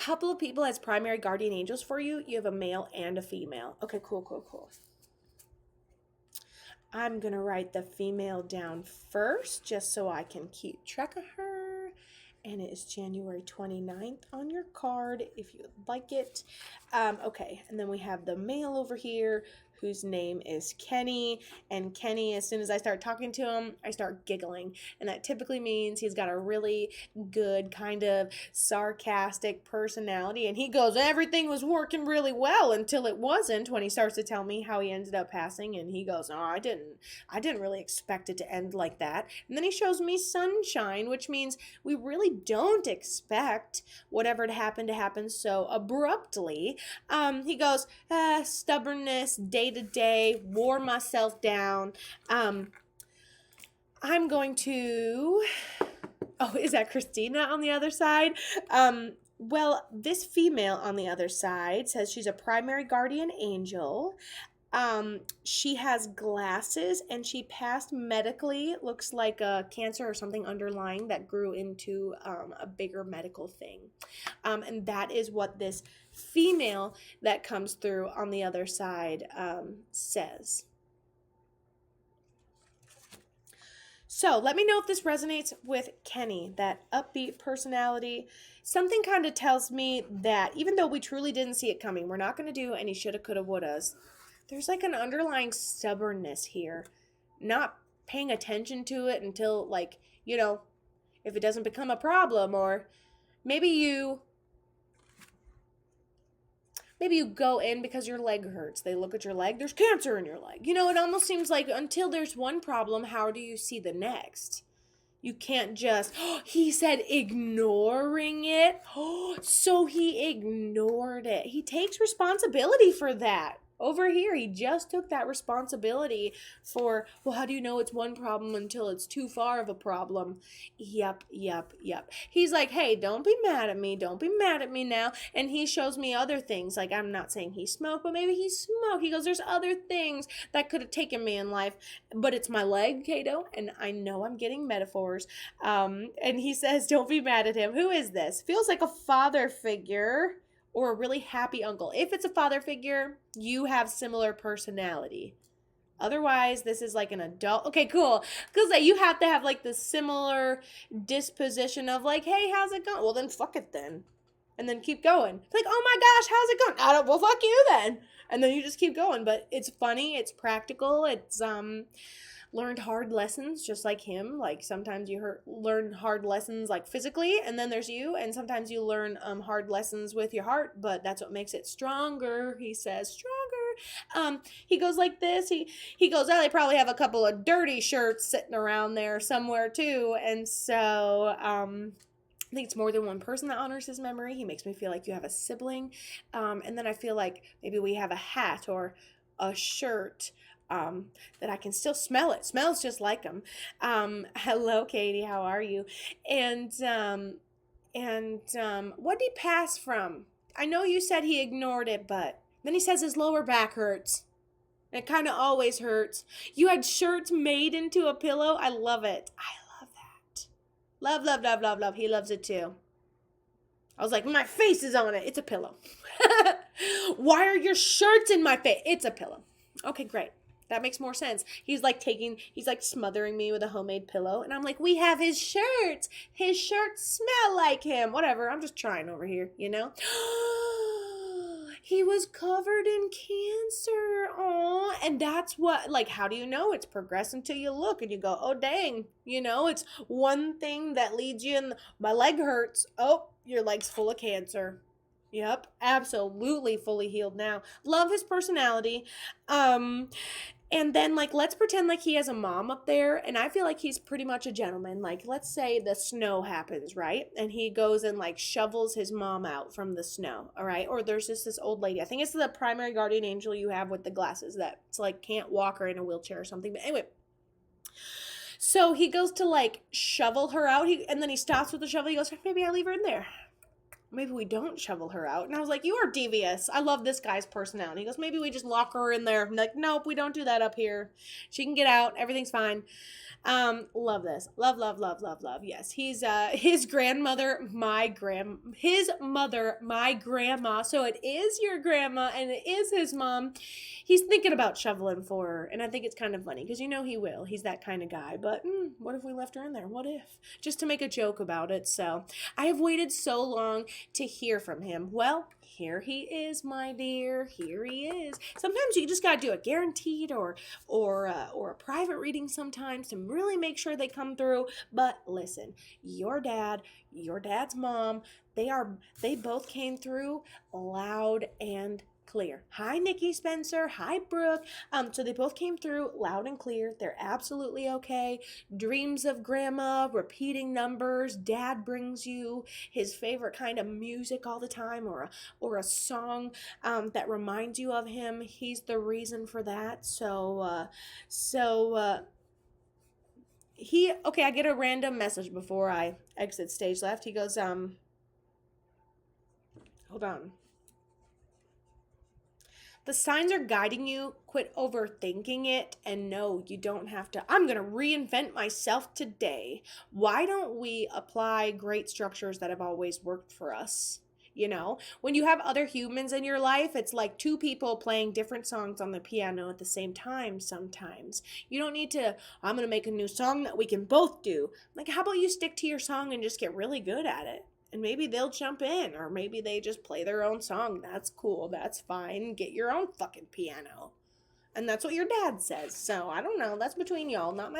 couple of people as primary guardian angels for you. You have a male and a female. Okay, cool, cool, cool. I'm going to write the female down first just so I can keep track of her. And it is January 29th on your card if you would like it. Okay, and then we have the male over here whose name is Kenny. And Kenny, as soon as I start talking to him, I start giggling. And that typically means he's got a really good kind of sarcastic personality. And he goes, everything was working really well until it wasn't, when he starts to tell me how he ended up passing. And he goes, oh, I didn't really expect it to end like that. And then he shows me sunshine, which means we really don't expect whatever to happen so abruptly. He goes, stubbornness, day to day, wore myself down. I'm going to. Oh, is that Christina on the other side? Well, this female on the other side says she's a primary guardian angel. She has glasses and she passed medically. It looks like a cancer or something underlying that grew into a bigger medical thing. And that is what this female that comes through on the other side says. So let me know if this resonates with Kenny, that upbeat personality. Something kind of tells me that even though we truly didn't see it coming, we're not going to do any shoulda, coulda, wouldas. There's like an underlying stubbornness here. Not paying attention to it until, like, if it doesn't become a problem, or maybe you go in because your leg hurts. They look at your leg, there's cancer in your leg. It almost seems like until there's one problem, how do you see the next? You can't just, he said ignoring it. So he ignored it. He takes responsibility for that. Over here, he just took that responsibility for, well, how do you know it's one problem until it's too far of a problem? Yep. He's like, hey, don't be mad at me. Don't be mad at me now. And he shows me other things. Like, I'm not saying he smoked, but maybe he smoked. He goes, there's other things that could have taken me in life, but it's my leg, Kato. And I know I'm getting metaphors. And he says, don't be mad at him. Who is this? Feels like a father figure. Or a really happy uncle. If it's a father figure, you have similar personality. Otherwise, this is like an adult. Okay, cool. Because you have to have like the similar disposition of like, hey, how's it going? Well, then fuck it then. And then keep going. It's like, oh my gosh, how's it going? Well, fuck you then. And then you just keep going. But it's funny. It's practical. It's learned hard lessons just like him. Like sometimes you learn hard lessons like physically, and then there's you, and sometimes you learn hard lessons with your heart, but that's what makes it stronger. He says stronger. He goes like this. He goes, oh, they probably have a couple of dirty shirts sitting around there somewhere too. And so I think it's more than one person that honors his memory. He makes me feel like you have a sibling. And then I feel like maybe we have a hat or a shirt that I can still smell it. Smells just like him. Hello, Katie. How are you? And what did he pass from? I know you said he ignored it, but then he says his lower back hurts. It kind of always hurts. You had shirts made into a pillow. I love it. I love that. Love, love, love, love, love. He loves it too. I was like, my face is on it. It's a pillow. Why are your shirts in my face? It's a pillow. Okay, great. That makes more sense. He's like smothering me with a homemade pillow. And I'm like, we have his shirts. His shirts smell like him. Whatever. I'm just trying over here, He was covered in cancer. Aw. And that's what, like, how do you know? It's progress until you look and you go, oh, dang. It's one thing that leads you in. My leg hurts. Oh, your leg's full of cancer. Yep, absolutely fully healed now. Love his personality. And then, like, let's pretend like he has a mom up there, and I feel like he's pretty much a gentleman. Like, let's say the snow happens, right? And he goes and, like, shovels his mom out from the snow, all right? Or there's just this old lady. I think it's the primary guardian angel you have with the glasses that's, like, can't walk or in a wheelchair or something. But anyway, so he goes to, like, shovel her out, and then he stops with the shovel. He goes, maybe I'll leave her in there. maybe we don't shovel her out. And I was like, you are devious. I love this guy's personality. He goes, maybe we just lock her in there. I'm like, nope, we don't do that up here. She can get out. Everything's fine. Love this. Love, love, love, love, love. Yes, he's his grandmother, his mother, my grandma. So it is your grandma and it is his mom. He's thinking about shoveling for her, and I think it's kind of funny because you know he will. He's that kind of guy. But what if we left her in there? What if? Just to make a joke about it. So I have waited so long to hear from him. Well, here he is, my dear. Here he is. Sometimes you just gotta do a guaranteed or a private reading sometimes to really make sure they come through. But listen, your dad's mom, they both came through loud and clear. Hi, Nikki Spencer. Hi, Brooke. So they both came through loud and clear. They're absolutely okay. Dreams of grandma, repeating numbers. Dad brings you his favorite kind of music all the time, or a song that reminds you of him. He's the reason for that. I get a random message before I exit stage left. He goes, hold on. The signs are guiding you. Quit overthinking it and no, you don't have to. I'm going to reinvent myself today. Why don't we apply great structures that have always worked for us? You know, when you have other humans in your life, it's like two people playing different songs on the piano at the same time sometimes. You don't need to, I'm going to make a new song that we can both do. Like, how about you stick to your song and just get really good at it? And maybe they'll jump in, or maybe they just play their own song. That's cool. That's fine. Get your own fucking piano. And that's what your dad says. So I don't know. That's between y'all, not my